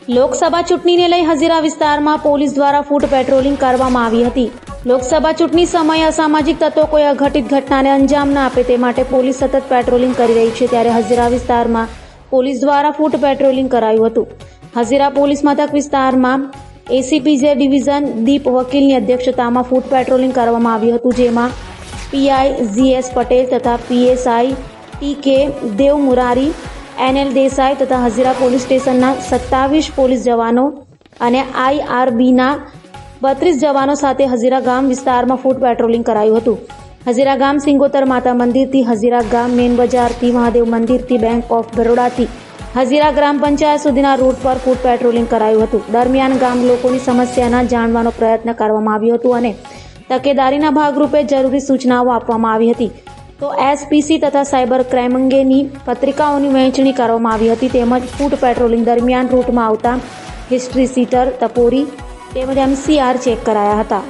લોકસભા ચૂંટણીને લઈ હજીરા વિસ્તારમાં પોલીસ દ્વારા ફૂટ પેટ્રોલિંગ કરવામાં આવી હતી। લોકસભા ચૂંટણી સમયે અસામાજિક તત્વો કોઈ અઘટિત ઘટનાને અંજામ ન આપે તે માટે પોલીસ સતત પેટ્રોલિંગ કરી રહી છે। ત્યારે હજીરા વિસ્તારમાં પોલીસ દ્વારા ફૂટ પેટ્રોલિંગ કરાયું હતું। હજીરા પોલીસ મથક વિસ્તારમાં એસીપીજે ડિવિઝન દીપ વકીલની અધ્યક્ષતામાં ફૂટ પેટ્રોલિંગ કરવામાં આવ્યું હતું, જેમાં પીઆઈ જીએસ પટેલ તથા PSI TK Devmurari, NL Desai તથા હજીરા પોલીસ સ્ટેશનના 27 પોલીસ જવાનો અને આઈઆરબીના 32 જવાનો સાથે હજીરા ગામ વિસ્તારમાં ફૂટ પેટ્રોલિંગ કરાયું હતું। હજીરા ગામ સિંગોતર માતા મંદિરથી હજીરા ગામ મેન બજારથી મહાદેવ મંદિરથી બેંક ઓફ બરોડાથી હજીરા ગ્રામ પંચાયત સુધીના રૂટ પર ફૂટ પેટ્રોલિંગ કરાયું હતું। દરમિયાન ગામ લોકોની સમસ્યાના જાણવાનો પ્રયત્ન કરવામાં આવ્યો હતો અને તકેદારીના ભાગરૂપે જરૂરી સૂચનાઓ આપવામાં આવી હતી। તો એસપીસી તથા સાયબર ક્રાઇમ અંગેની પત્રિકાઓની વહેંચણી કરવામાં આવી હતી। તેમજ ફૂટ પેટ્રોલિંગ દરમિયાન રૂટમાં આવતા હિસ્ટ્રી સીટર, ટપોરી તેમજ એમસીઆર ચેક કરાયા હતા।